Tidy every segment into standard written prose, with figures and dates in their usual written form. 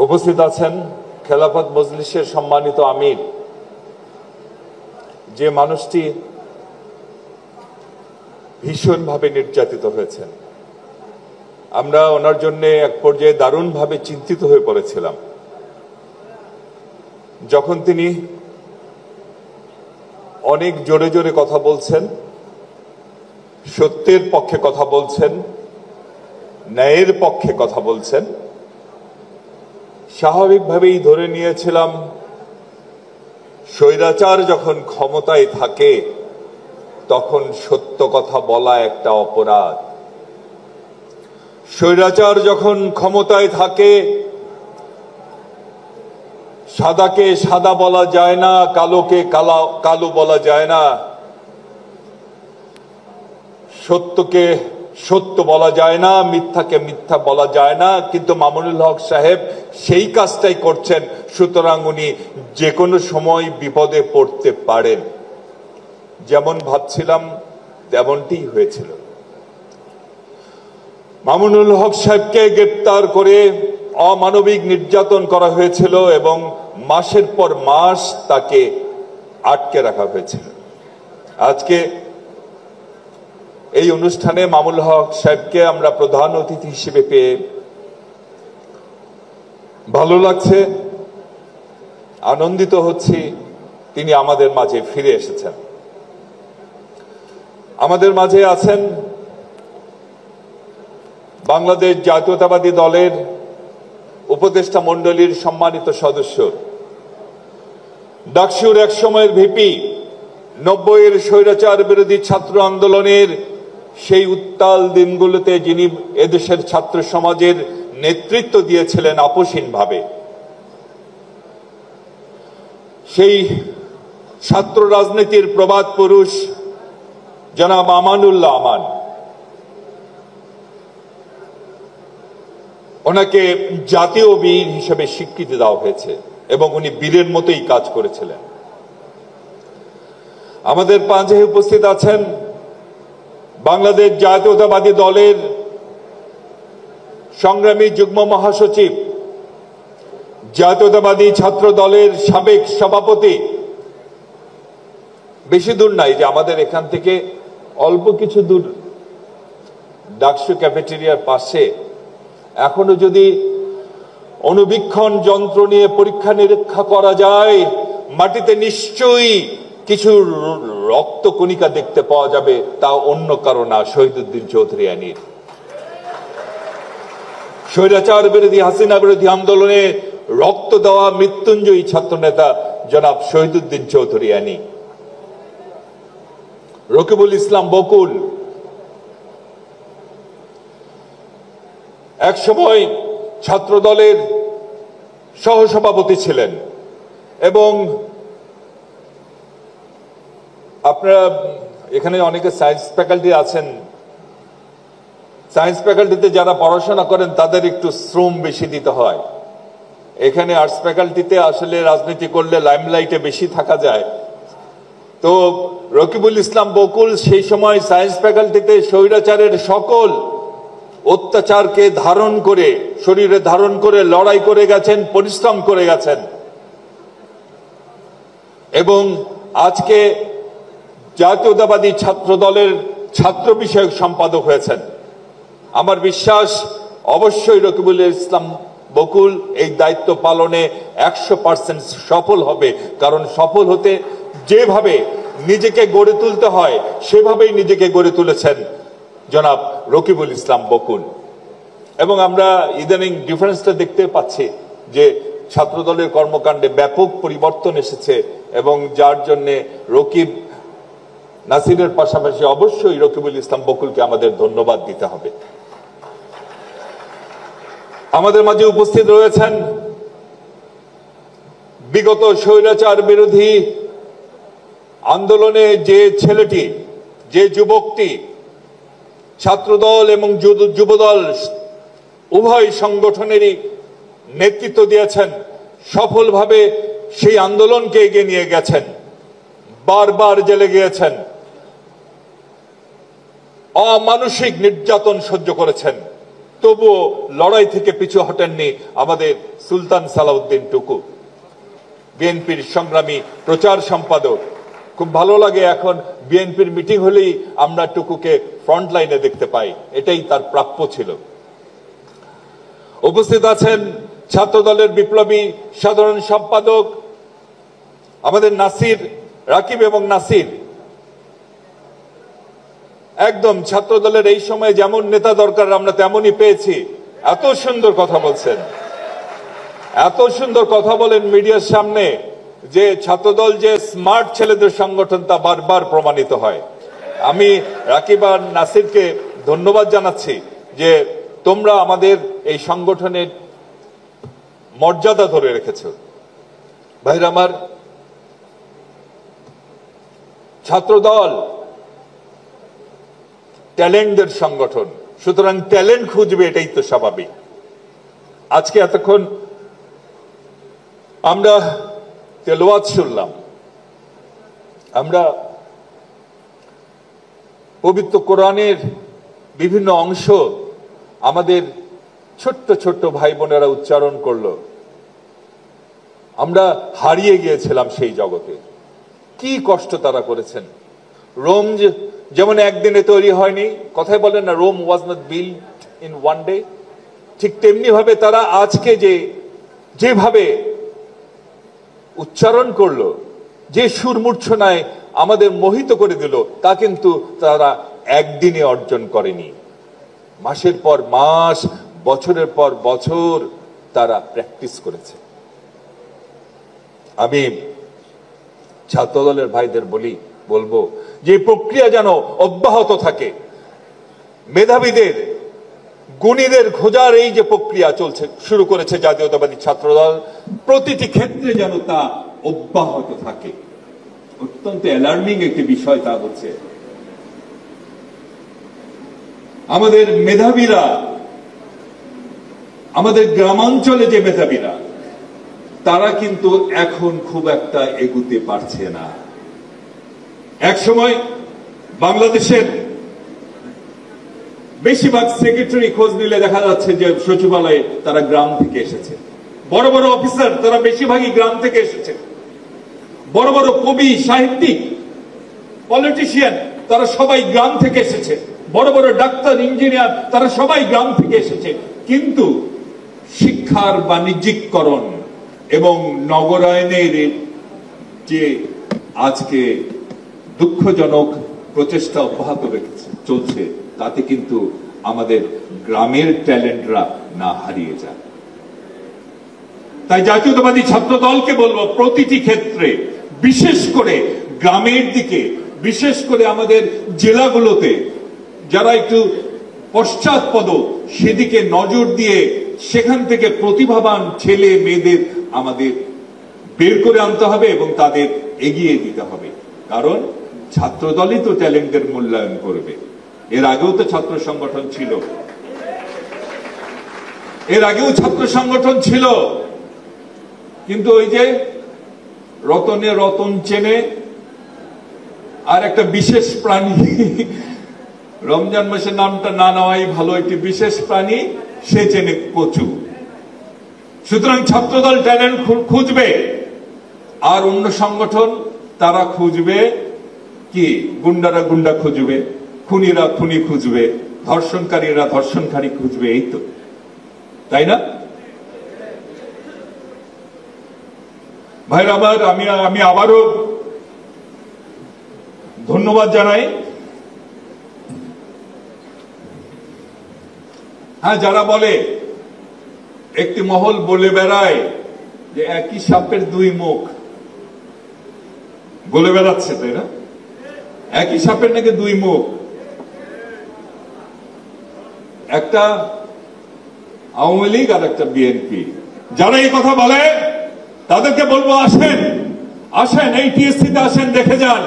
উপস্থিত আছেন খেলাফত মজলিসের সম্মানিত আমির, যে মানুষটি ভীষণভাবে নির্যাতিত হয়েছেন। আমরা ওনার জন্য এক পর্যায়ে দারুণভাবে চিন্তিত হয়ে পড়েছিলাম যখন তিনি অনেক জোরে জোরে কথা বলছেন, সত্যের পক্ষে কথা বলছেন, ন্যায়ের পক্ষে কথা বলছেন। স্বাভাবিকভাবেই ধরে নিয়েছিলাম স্বৈরাচার যখন ক্ষমতায় থাকে তখন সত্য কথা বলা একটা অপরাধ। স্বৈরাচার যখন ক্ষমতায় থাকে সাদাকে সাদা বলা যায় না, কালোকে কালো বলা যায় না, সত্যকে সত্য বলা যায় না, মিথ্যাকে মিথ্যা বলা যায় না। কিন্তু মামুনুল হক সাহেব সেই কাজটাই করছেন, সুতরাং উনি যে কোনো সময় বিপদে পড়তে পারেন। যেমন ভাবছিলাম তেমনটি হয়েছিল। মামুনুল হক সাহেবকে গ্রেপ্তার করে অমানবিক নির্যাতন করা হয়েছিল এবং মাসের পর মাস তাকে আটকে রাখা হয়েছিল। আজকে এই অনুষ্ঠানে মামুনুল হক সাহেবকে আমরা প্রধান অতিথি হিসেবে পেয়ে ভালো লাগছে, আনন্দিত হচ্ছি। তিনি আমাদের মাঝে ফিরে এসেছেন। আমাদের মাঝে আছেন বাংলাদেশ জাতীয়তাবাদী দলের উপদেষ্টা মণ্ডলীর সম্মানিত সদস্য, ডাকসুর এক সময়ের ভিপি, 90-এর স্বৈরাচার বিরোধী ছাত্র আন্দোলনের সেই উত্তাল দিনগুলোতে যিনি এদেশের ছাত্র সমাজের নেতৃত্ব দিয়েছিলেন আপোষহীনভাবে, সেই ছাত্র রাজনীতির প্রবাদ পুরুষ জনাব আমানুল্লাহ আমান, ওনাকে জাতীয় বীর হিসেবে স্বীকৃতি দেওয়া হয়েছে এবং উনি বীরের মতোই কাজ করেছিলেন। আমাদের মাঝে উপস্থিত আছেন বাংলাদেশ জাতীয়তাবাদী দলের সংগ্রামী যুগ্ম মহাসচিব, জাতীয়তাবাদী ছাত্র দলের সাবেক সভাপতি। বেশি দূর নাই, যে আমাদের এখান থেকে অল্প কিছু দূর ডাকসু ক্যাফেটেরিয়ার পাশে এখনো যদি অনুবীক্ষণ যন্ত্র নিয়ে পরীক্ষা নিরীক্ষা করা যায়, মাটিতে নিশ্চয়ই কিছু রক্ত কণিকা দেখতে পাওয়া যাবে। তা অন্য কারো না, শহীদুদ্দিন চৌধুরী আনীর। স্বৈরাচার বিরোধী, হাসিনা বিরোধী আন্দোলনে রক্ত দেওয়া মৃত্যুঞ্জয়ী ছাত্র নেতা জনাব শহীদুদ্দিন চৌধুরী আনী, রকিবুল ইসলাম বকুল এক সময় ছাত্র দলের সহসভাপতি ছিলেন। এবং আপনারা এখানে অনেকে সায়েন্স ফ্যাকাল্টি আছেন, সায়েন্স ফ্যাকাল্টিতে যারা পড়াশোনা করেন তাদের একটু শ্রম বেশি দিতে হয়। এখানে আর্টস ফ্যাকাল্টিতে আসলে রাজনীতি করলে লাইমলাইটে বেশি থাকা যায়। তো রকিবুল ইসলাম বকুল সেই সময় সায়েন্স ফ্যাকাল্টিতে স্বৈরাচারের সকল অত্যাচারকে ধারণ করে, শরীরে ধারণ করে লড়াই করে গেছেন, পরিশ্রম করে গেছেন এবং আজকে জাতীয়তাবাদী ছাত্র দলের ছাত্র বিষয়ক সম্পাদক হয়েছেন। আমার বিশ্বাস অবশ্যই রকিবুল ইসলাম বকুল এই দায়িত্ব পালনে 100% সফল হবে, কারণ সফল হতে যেভাবে নিজেকে গড়ে তুলতে হয় সেভাবেই নিজেকে গড়ে তুলেছেন জনাব রকিবুল ইসলাম বকুল। এবং আমরা ইদানিং ডিফারেন্সটা দেখতে পাচ্ছি যে ছাত্র দলের কর্মকাণ্ডে ব্যাপক পরিবর্তন এসেছে এবং যার জন্য রকিব নাসিরের পাশাপাশি অবশ্যই রকিবুল ইসলাম বকুলকে আমাদের ধন্যবাদ দিতে হবে। আমাদের মাঝে উপস্থিত রয়েছেন বিগত স্বৈরাচার বিরোধী আন্দোলনে যে ছেলেটি, যে যুবকটি ছাত্রদল এবং যুবদল উভয় সংগঠনেরই নেতৃত্ব দিয়েছেন, সফলভাবে সেই আন্দোলনকে এগিয়ে নিয়ে গেছেন, বারবার জেলে গিয়েছেন, অমানসিক নির্যাতন সহ্য করেছেন, তবুও লড়াই থেকে পিছু হটেননি আমাদের সুলতান সালাউদ্দিন টুকু, বিএনপির সংগ্রামী প্রচার সম্পাদক। খুব ভালো লাগে এখন বিএনপির মিটিং হলেই আমরা টুকুকে ফ্রন্ট লাইনে দেখতে পাই, এটাই তার প্রাপ্য ছিল। উপস্থিত আছেন ছাত্র দলের বিপ্লবী সাধারণ সম্পাদক আমাদের নাসির, রাকিব এবং নাসির। একদম ছাত্র দলের এই সময় যেমন নেতা দরকার আমরা তেমনই পেয়েছি। এত সুন্দর কথা বলছেন, এত সুন্দর কথা বলেন মিডিয়ার সামনে যে ছাত্রদল যে স্মার্ট ছেলেদের সংগঠন তা বারবার প্রমাণিত হয়। আমি রাকিব আর নাসিরকে ধন্যবাদ জানাচ্ছি যে তোমরা আমাদের এই সংগঠনের মর্যাদা ধরে রেখেছ। ভাইরা আমার, ছাত্রদল ট্যালেন্টদের সংগঠন, সুতরাং ট্যালেন্ট খুঁজবে, এটাই তো স্বাভাবিক। আজকে এতক্ষণ আমরা তেলাওয়াত শুনলাম, আমরা পবিত্র কোরআনের বিভিন্ন অংশ আমাদের ছোট্ট ছোট্ট ভাই বোনেরা উচ্চারণ করলো। আমরা হারিয়ে গিয়েছিলাম সেই জগতে। কি কষ্ট তারা করেছেন। রোম যেমন একদিনে তৈরি হয়নি, কথাই বলেন না, Rome was not built in one day, ঠিক তেমনি ভাবে তারা আজকে যেভাবে উচ্চারণ করলো, যে সুরমূর্ছনায় আমাদের মোহিত করে দিল, তা কিন্তু তারা একদিনে অর্জন করেনি। মাসের পর মাস, বছরের পর বছর তারা প্র্যাকটিস করেছে। আমি ছাত্রদলের ভাইদের বলবো যে প্রক্রিয়া যেন অব্যাহত থাকে। মেধাবীদের, গুণীদের খোঁজার এই যে প্রক্রিয়া চলছে, শুরু করেছে জাতীয়তাবাদী ছাত্রদল, প্রতিটি ক্ষেত্রে যেন তা অব্যাহত থাকে। অত্যন্ত অ্যালার্মিং একটি বিষয় তা হচ্ছে আমাদের মেধাবীরা, আমাদের গ্রামাঞ্চলে যে মেধাবীরা, তারা কিন্তু এখন খুব একটা এগুতে পারছে না। এক সময় বাংলাদেশের বেশিরভাগ সেক্রেটারি খোঁজ নিলে দেখা যাচ্ছে যে সচিবালয়ে তারা গ্রাম থেকে এসেছে। বড় বড় অফিসার তারা বেশিরভাগই গ্রাম থেকে এসেছে। বড় বড় কবি, সাহিত্যিক, পলিটিশিয়ান তারা সবাই গ্রাম থেকে এসেছে। বড় বড় ডাক্তার, ইঞ্জিনিয়ার তারা সবাই গ্রাম থেকে এসেছে। কিন্তু শিক্ষার বাণিজ্যিকরণ এবং নগরায়নের যে আজকে দুঃখজনক প্রচেষ্টা অব্যাহত চলছে, তাতে কিন্তু আমাদের গ্রামের ট্যালেন্টরা না হারিয়ে যায়। তাই জাতীয়তাবাদী ছাত্র দলকে বলবো, প্রতিটি ক্ষেত্রে, বিশেষ করে গ্রামের দিকে, বিশেষ করে আমাদের জেলাগুলোতে যারা একটু পশ্চাৎপদ, সেদিকে নজর দিয়ে সেখান থেকে প্রতিভাবান ছেলে মেয়েদের আমাদের বের করে আনতে হবে এবং তাদের এগিয়ে দিতে হবে। কারণ ছাত্রদলই তো ট্যালেন্টের মূল্যায়ন করবে। এর আগেও তো ছাত্র সংগঠন ছিল, এর আগেও ছাত্র সংগঠন ছিল, কিন্তু ওই যে রতনে রতন চেনে, আর একটা বিশেষ প্রাণী, রমজান মাসের নামটা না নেওয়াই ভালো, একটি বিশেষ প্রাণী, সে চেনে কচু। সুতরাং ছাত্রদল ট্যালেন্ট খুঁজবে, আর অন্য সংগঠন তারা খুঁজবে কি? গুন্ডারা গুন্ডা খুঁজবে, খুনিরা খুনি খুঁজবে, ধর্ষণকারীরা ধর্ষণকারী খুঁজবে, এই তো, তাই না? ভাইরা আমার, আমি আবারও ধন্যবাদ জানাই। হ্যাঁ, যারা বলে, একটি মহল বলে বেড়ায় যে একই সাপের দুই মুখ, বলে বেড়াচ্ছে, তাই না? একই সাপের নাকি দুই মুখ। একটা আওয়ামী লীগ আর একটা বিএনপি। যারা এই কথা বলে তাদেরকে বলবো, আসেন আসেন, এই টিএসসিতে আসেন, দেখে যান।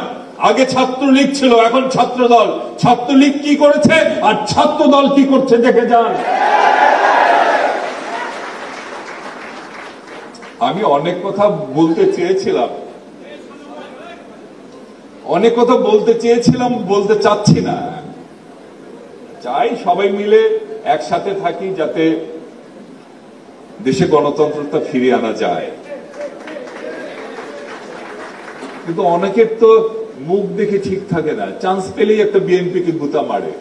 আগে ছাত্রলীগ ছিল, এখন ছাত্রদল। ছাত্রলীগ কি করেছে আর ছাত্রদল কি করছে দেখে যান। আমি অনেক কথা বলতে চেয়েছিলাম, বলতে চাচ্ছি না। চাই সবাই মিলে একসাথে থাকি যাতে দেশে গণতন্ত্রটা ফিরিয়ে আনা যায়। কিন্তু অনেকের তো মুখ দেখে ঠিক থাকে না, চান্স পেলেই একটা বিএনপিকে গুতা মারে,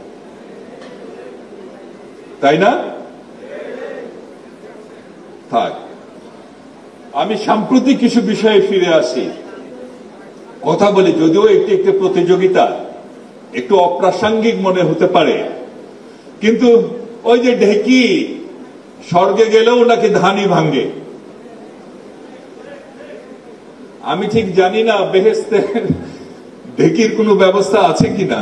তাই না? থাক, আমি সাম্প্রতিক কিছু বিষয়ে ফিরে আসি, কথা বলি। যদিও একটি একটি প্রতিযোগিতা একটু অপ্রাসঙ্গিক মনে হতে পারে, কিন্তু ওই যে ঢেকি স্বর্গে গেলেও নাকি ধানই ভাঙ্গে। আমি ঠিক জানি না বেহেশতে ঢেকির কোনো ব্যবস্থা আছে কিনা,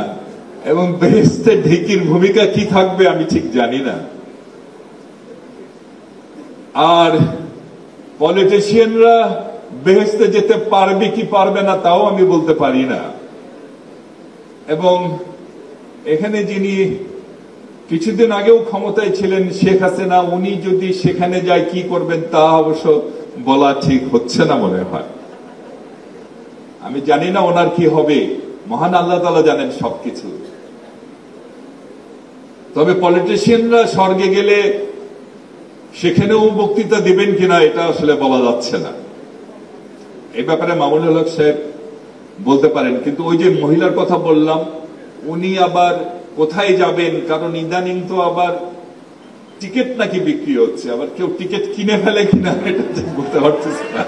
এবং বেহেশতে ঢেকির ভূমিকা কি থাকবে আমি ঠিক জানি না। আর পলিটিশিয়ানরা বেহেশতে যেতে পারবে কি পারবে না তাও আমি বলতে পারি না। এবং এখানে যিনি কিছুদিন আগেও ক্ষমতায় ছিলেন, শেখ হাসিনা, উনি যদি সেখানে যায় কি করবেন তা অবশ্য বলা ঠিক হচ্ছে না মনে হয়। আমি জানি না ওনার কি হবে, মহান আল্লাহ তাআলা জানেন সবকিছু। তবে পলিটিশিয়ানরা স্বর্গে গেলে সেখানেও বক্তৃতা দিবেন কিনা এটা আসলে বলা যাচ্ছে না। এই ব্যাপারে মামুনুল হক সাহেব বলতে পারেন। কিন্তু ওই যে মহিলার কথা বললাম, উনি আবার কোথায় যাবেন, কারণ ইদানিং তো আবার টিকিট নাকি বিক্রি হচ্ছে, আবার কেউ টিকিট কিনে ফেলে কিনা এটা বলতে পারতেছে না।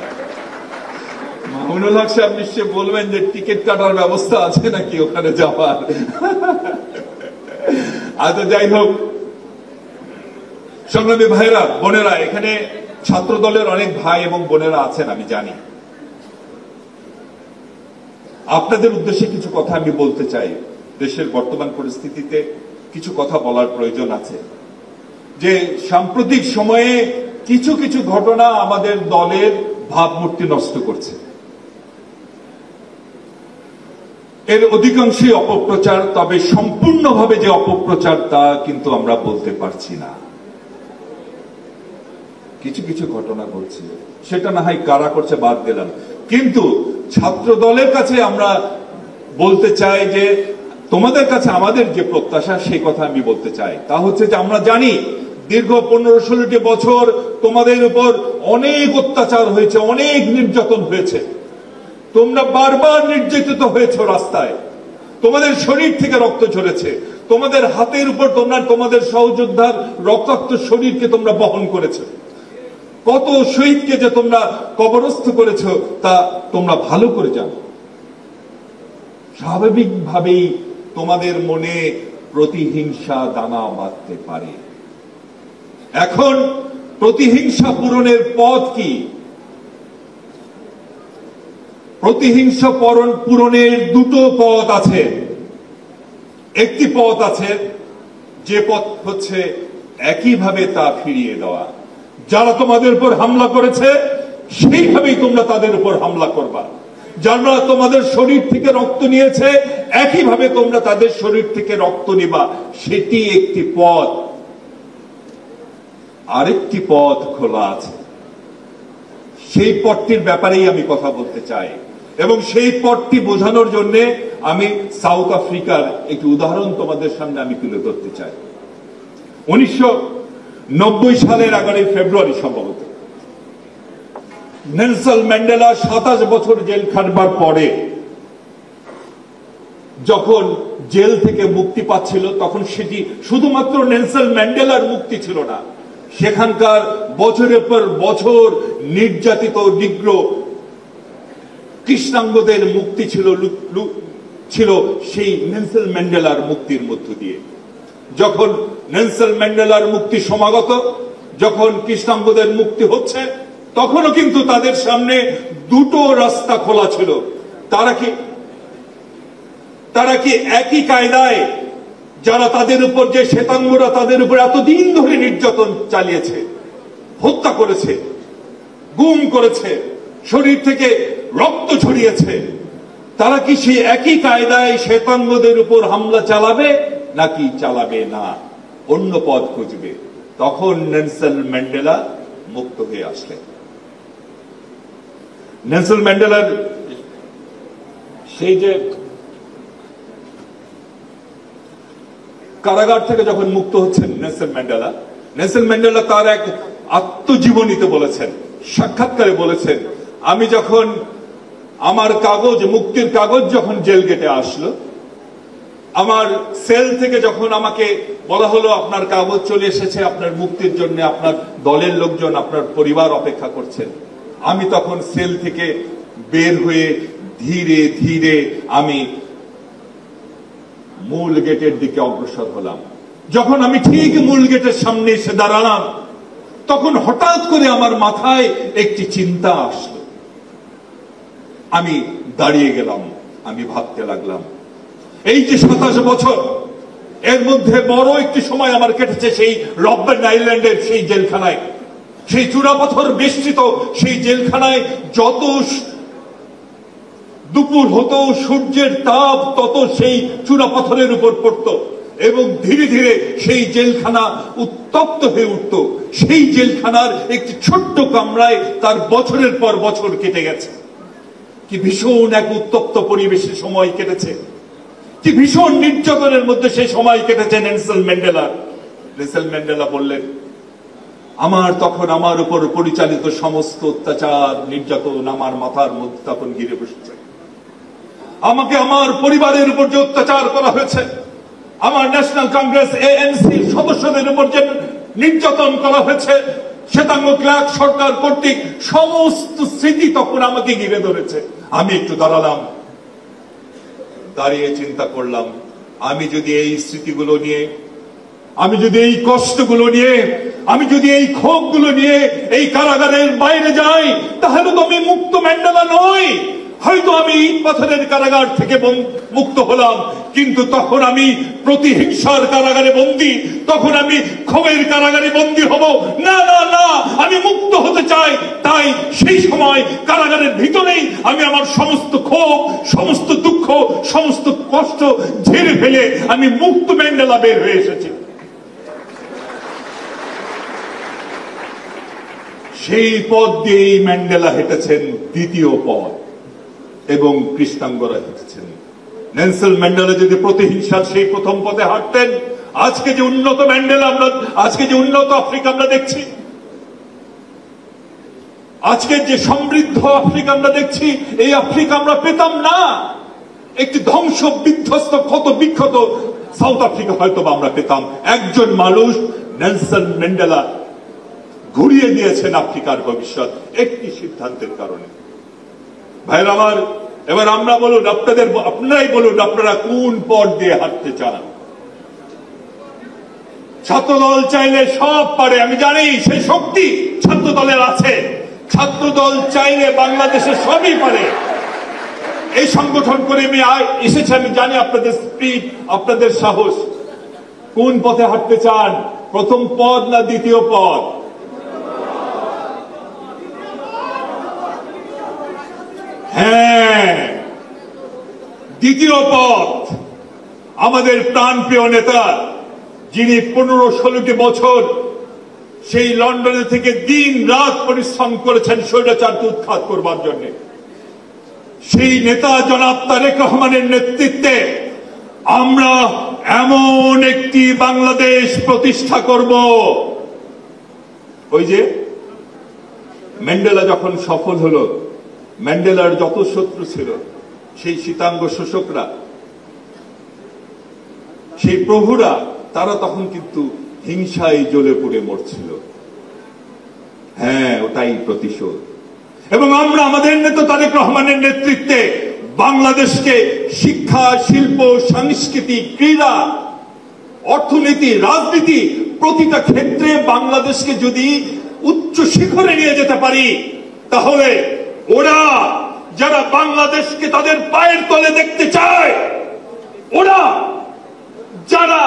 মামুনুল হক সাহেব নিশ্চয় বলবেন যে টিকিট কাটার ব্যবস্থা আছে নাকি ওখানে যাওয়ার। আচ্ছা, যাই হোক, সংগ্রামী ভাইরা, বোনেরা, এখানে ছাত্র দলের অনেক ভাই এবং বোনেরা আছেন আমি জানি। আপনাদের উদ্দেশ্যে কিছু কথা আমি বলতে চাই। দেশের বর্তমান পরিস্থিতিতে কিছু কথা বলার প্রয়োজন আছে। যে সাম্প্রতিক সময়ে কিছু কিছু ঘটনা আমাদের দলের ভাবমূর্তি নষ্ট করছে। এর অধিকাংশই অপপ্রচার, তবে সম্পূর্ণভাবে যে অপপ্রচার তা কিন্তু আমরা বলতে পারছি না। কিছু কিছু ঘটনা ঘটছে, সেটা না হয় কারা করছে বাদ দিলাম, কিন্তু ছাত্র দলের কাছে আমরা বলতে চাই যে তোমাদের কাছে আমাদের যে প্রত্যাশা সেই কথা আমি বলতে চাই। তা হচ্ছে যে আমরা জানি দীর্ঘ 15-16টি বছর তোমাদের উপর অনেক অত্যাচার হয়েছে, অনেক নির্যাতন হয়েছে। তোমরা বারবার নির্যাতিত হয়েছো রাস্তায়, তোমাদের শরীর থেকে রক্ত ঝরেছে, তোমাদের হাতের উপর তোমরা তোমাদের সহযোদ্ধার রক্তাক্ত শরীরকে তোমরা বহন করেছো। কত শহীদকে যে তোমরা কবরস্থ করেছো তা তোমরা ভালো করে জানো। স্বাভাবিকভাবেই তোমাদের মনে প্রতিহিংসা দানা বাঁধতে পারে। এখন প্রতিহিংসা পূরণের পথ কি? প্রতিহিংসা পূরণের দুটো পথ আছে। একটি পথ আছে যে পথ হচ্ছে একইভাবে তা ফিরিয়ে দেওয়া। যারা তোমাদের উপর হামলা করেছে সেইভাবেই তোমরা তাদের উপর হামলা করবা। যারা তোমাদের শরীর থেকে রক্ত নিয়েছে একইভাবে তোমরা তাদের শরীর থেকে রক্ত নিবা। সেটি একটি পথ। আরেকটি পথ খোলা আছে, সেই পথটির ব্যাপারেই আমি কথা বলতে চাই। এবং সেই পথটি বোঝানোর জন্য আমি সাউথ আফ্রিকার একটি উদাহরণ তোমাদের সামনে আমি তুলে ধরতে চাই। 1990 সালের 11 ফেব্রুয়ারি সম্ভবত নেলসন ম্যান্ডেলা 27 বছর জেল খাটবার পরে যখন জেল থেকে মুক্তি পাচ্ছিল, তখন সেটি শুধুমাত্র নেলসন ম্যান্ডেলার মুক্তি ছিল না, সেখানকার বছরের পর বছর নির্যাতিত নিগ্রো কৃষ্ণাঙ্গদের মুক্তি ছিল সেই নেলসন ম্যান্ডেলার মুক্তির মধ্য দিয়ে। যখন নেলসন ম্যান্ডেলার মুক্তি সমাগত, যখন কৃষ্ণাঙ্গদের মুক্তি হচ্ছে, তখনও কিন্তু তাদের সামনে দুটো রাস্তা খোলা ছিল। তারা কি একই কায়দায় যারা তাদের উপর, যে শ্বেতাঙ্গরা তাদের উপর এতদিন ধরে নির্যাতন চালিয়েছে, হত্যা করেছে, গুম করেছে, শরীর থেকে রক্ত ছড়িয়েছে, তারা কি সেই একই কায়দায় শ্বেতাঙ্গদের উপর হামলা চালাবে নাকি চালাবে না, অন্য পথ খুঁজবে? তখন নেলসন ম্যান্ডেলা মুক্ত হয়ে আসলেন। নেলসন ম্যান্ডেলার সেই যে কারাগার থেকে যখন মুক্ত হচ্ছেন নেলসন ম্যান্ডেলা তার এক আত্মজীবনীতে বলেছেন, সাক্ষাৎকারে বলেছেন, আমি যখন আমার কাগজ, মুক্তির কাগজ যখন জেল গেটে আসলো, আমার সেল থেকে যখন আমাকে বলা হলো আপনার কাগজ চলে এসেছে, আপনার মুক্তির জন্য আপনার দলের লোকজন, আপনার পরিবার অপেক্ষা করছেন, আমি তখন সেল থেকে বের হয়ে ধীরে ধীরে আমি মূল গেটের দিকে অগ্রসর হলাম। যখন আমি ঠিক মূল গেটের সামনে এসে দাঁড়ালাম, তখন হঠাৎ করে আমার মাথায় একটি চিন্তা আসলো। আমি দাঁড়িয়ে গেলাম, আমি ভাবতে লাগলাম, এই যে 27 বছর, এর মধ্যে বড় একটি সময় আমার কেটেছে সেই রববেন আইল্যান্ডের সেই জেলখানায়, সেই চূড়াপাথর বেষ্টিত সেই জেলখানায়। যত দুপুর হতো, সূর্যের তাপ তত সেই চূড়াপাথরের উপর পড়তো এবং ধীরে ধীরে সেই জেলখানা উত্তপ্ত হয়ে উঠত। সেই জেলখানার একটি ছোট্ট কামরায় তার বছরের পর বছর কেটে গেছে। কি ভীষণ এক উত্তপ্ত পরিবেশে সময় কেটেছে, কি ভীষণ নির্যাতনের মধ্যে সেই সময় কেটেছে নেলসন ম্যান্ডেলা বললেন, তখন আমার উপর পরিচালিত সমস্ত অত্যাচার, নির্যাতন আমার মাথার মধ্যে তখন ঘিরে বসেছে। আমাকে আমার পরিবারের উপর যে অত্যাচার করা হয়েছে, আমার ন্যাশনাল কংগ্রেস ANC সদস্যদের উপর যে নির্যাতন করা হয়েছে, শ্বেতাঙ্গ ক্লার্ক সরকার কর্তৃক, সমস্ত স্মৃতি তখন আমাকে ঘিরে ধরেছে। আমি একটু দাঁড়ালাম, দাঁড়িয়ে চিন্তা করলাম, আমি যদি এই স্মৃতিগুলো নিয়ে, আমি যদি এই কষ্টগুলো নিয়ে, আমি যদি এই ক্ষোভগুলো নিয়ে এই কারাগারের বাইরে যাই, তাহলে তো আমি মুক্ত ম্যান্ডেলা নই। হয়তো আমি পাথরের কারাগার থেকে মুক্ত হলাম, কিন্তু তখন আমি প্রতিহিংসার কারাগারে বন্দী, তখন আমি ক্ষোভের কারাগারে বন্দী হব না। না না, আমি মুক্ত হতে চাই। তাই সেই সময় কারাগারের ভিতরেই আমি আমার সমস্ত ক্ষোভ, সমস্ত দুঃখ, সমস্ত কষ্ট ঝেড়ে ফেলে আমি মুক্ত ম্যান্ডেলা বের হয়ে এসেছি। সেই পথ দিয়েই ম্যান্ডেলা হেঁটেছেন, দ্বিতীয় পথ, এবং কৃষ্ণাঙ্গরা হেঁটেছেন। নেলসন ম্যান্ডেলা যদি প্রতিহিংসার সেই প্রথম পথে হাঁটতেন, আজকে যে উন্নত ম্যান্ডেলা আমরা, আজকে যে উন্নত আফ্রিকা আমরা দেখছি, আজকে যে সমৃদ্ধ আফ্রিকা আমরা দেখছি, এই আফ্রিকা আমরা পেতাম না। একটি ধ্বংস বিধ্বস্ত ক্ষত বিক্ষত সাউথ আফ্রিকা হয়তো আমরা পেতাম। একজন মানুষ, নেলসন ম্যান্ডেলা, ঘুরিয়ে দিয়েছেন আফ্রিকার ভবিষ্যৎ একটি সিদ্ধান্তের কারণে। ভাইরা আমার, এবার আমরা বলুন, আপনারাই বলুন, আপনারা কোন পথ দিয়ে হাঁটতে চান? ছাত্রদল চাইলে সব পারে, আমি জানি সেই শক্তি ছাত্রদলের আছে। ছাত্রদল চাইলে বাংলাদেশে সবই পারে। এই সংগঠন করে আমি এসেছি, আমি জানি আপনাদের স্পিড, আপনাদের সাহস। কোন পথে হাঁটতে চান? প্রথম পথ না দ্বিতীয় পথ? হ্যাঁ, দ্বিতীয় পথ। আমাদের প্রাণপ্রিয় নেতা, যিনি 15-16টি বছর সেই লন্ডনে থেকে দিন রাত পরিশ্রম করেছেন স্বৈরাচারকে উৎখাত করবার জন্য, সেই নেতা জনাব তারেক রহমানের নেতৃত্বে আমরা এমন একটি বাংলাদেশ প্রতিষ্ঠা করব। ওই যে ম্যান্ডেলা যখন সফল হলো, ম্যান্ডেলার যত শত্রু ছিল, সেই শ্বেতাঙ্গ শোষকরা, সেই প্রভুরা, তারা তখন কিন্তু হিংসায় জ্বলে পুড়ে মরছিল। হ্যাঁ, ওটাই প্রতিশোধ। এবং আমরা আমাদের নেতা তারেক রহমানের নেতৃত্বে বাংলাদেশকে শিক্ষা, শিল্প, সংস্কৃতি, ক্রীড়া, অর্থনীতি, রাজনীতি, প্রতিটা ক্ষেত্রে বাংলাদেশকে যদি উচ্চ শিখরে নিয়ে যেতে পারি, তাহলে ওরা যারা বাংলাদেশকে তাদের পায়ের তলে দেখতে চায়, ওরা যারা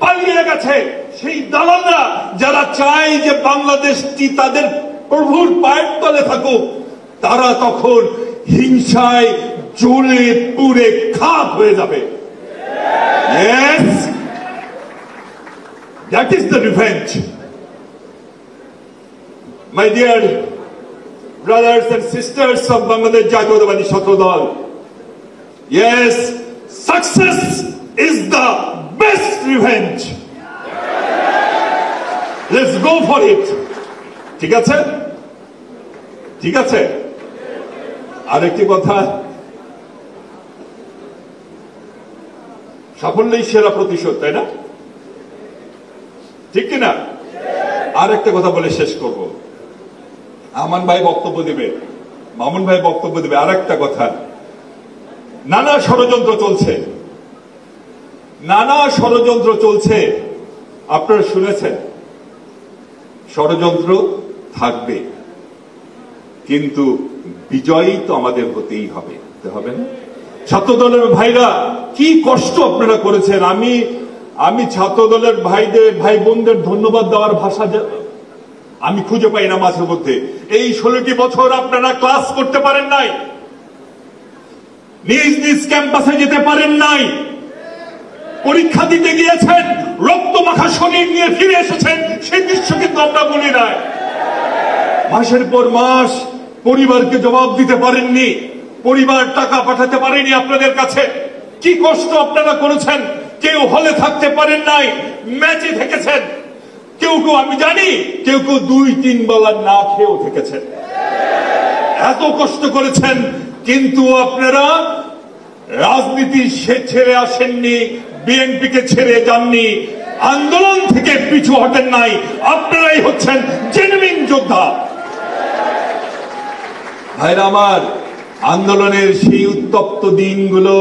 পালিয়ে গেছে, সেই দালালরা যারা চায় যে বাংলাদেশটি তাদের প্রভুর পায়ের তলে থাকুক, তারা তখন হিংসায় জ্বলে পুড়ে খাক হয়ে যাবে। Yes, that is the revenge. My dear brothers and sisters of Bangladesh Jatiyotwadi Chhatra Dal, yes, success is the best revenge. Let's go for it. ঠিক আছে, ঠিক আছে। আরেকটি কথা, সাফল্যই সেরা প্রতিশোধ, তাই না? ঠিক কিনা? আর একটা কথা বলে শেষ করব। আমান ভাই বক্তব্য দিবে, মামুন ভাই বক্তব্য দিবে। আর একটা কথা, নানা ষড়যন্ত্র চলছে, নানা ষড়যন্ত্র চলছে। আপনারা শুনেছেন, ষড়যন্ত্র থাকবে, কিন্তু বিজয়ী তো আমাদের হতেই হবে, হবে না? ছাত্র দলের ভাইরা কি কষ্ট আপনারা করেছেন। আমি ছাত্র দলের ভাই বোনদের ধন্যবাদ দেওয়ার ভাষা আমি খুঁজে পাই না মাঝে মধ্যে। এই 16টি বছর আপনারা ক্লাস করতে পারেন নাই, নিজ নিজ ক্যাম্পাসে যেতে পারেন নাই, পরীক্ষা দিতে গিয়েছেন, রক্ত মাখা শরীর নিয়ে ফিরে এসেছেন, সেই দৃশ্য কিন্তু আমরা বলি নাই। মাসের পর মাস পরিবারকে জবাব দিতে পারেননি, পরিবার টাকা পাঠাতে পারেনি আপনাদের কাছে। কি কষ্ট আপনারা করেছেন। কেউ হলে থাকতে পারেন নাই, ম্যাচে থেকেছেন, কেউ কেউ আমি জানি কেউ কেউ 2-3 বেলা না খেয়েও থেকেছেন। এত কষ্ট করেছেন, কিন্তু আপনারা রাজনীতি ছেড়ে আসেননি, বিএনপিকে ছেড়ে যাননি, আন্দোলন থেকে পিছু হটেন নাই। আপনারাই হচ্ছেন জেনুইন যোদ্ধা। ভাইরা আমার, আন্দোলনের সেই উত্তপ্ত দিনগুলো,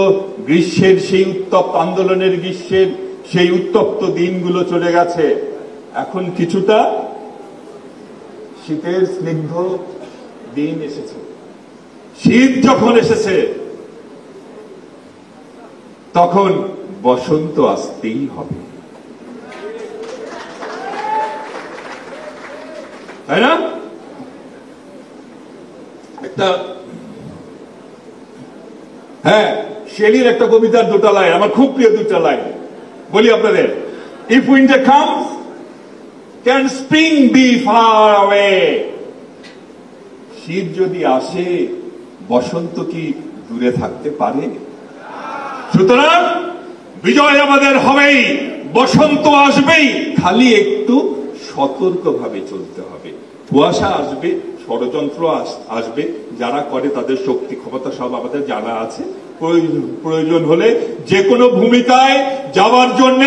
গ্রীষ্মের সেই উত্তপ্ত আন্দোলনের গ্রীষ্মের সেই উত্তপ্ত দিনগুলো চলে গেছে। এখন কিছুটা শীতের স্নিগ্ধ দিন এসেছে। শীত যখন এসেছে, তখন বসন্ত আসতেই হবে, তাই না? একটা হ্যাঁ, শেলির একটা কবিতার 2টা লাইন আমার খুব প্রিয়, 2টা লাইন বলি আপনাদের। If winter comes can spring be far away. শীত যদি আসে, বসন্ত কি দূরে থাকতে পারে? সুতরাং বিজয় আমাদের হবেই, বসন্ত আসবেই, খালি একটু সতর্কভাবে চলতে হবে। কুয়াশা আসবে, ষড়যন্ত্র আসবে, যারা করে তাদের শক্তি ক্ষমতা সব আমাদের জানা আছে। প্রয়োজন হলে যে কোনো ভূমিকায় যাওয়ার জন্য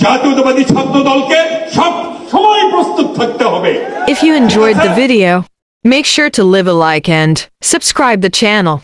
জাতীয়তাবাদী ছাত্র দলকে সব সময় প্রস্তুত থাকতে হবে। If you enjoyed the video, make sure to leave a like and subscribe the channel.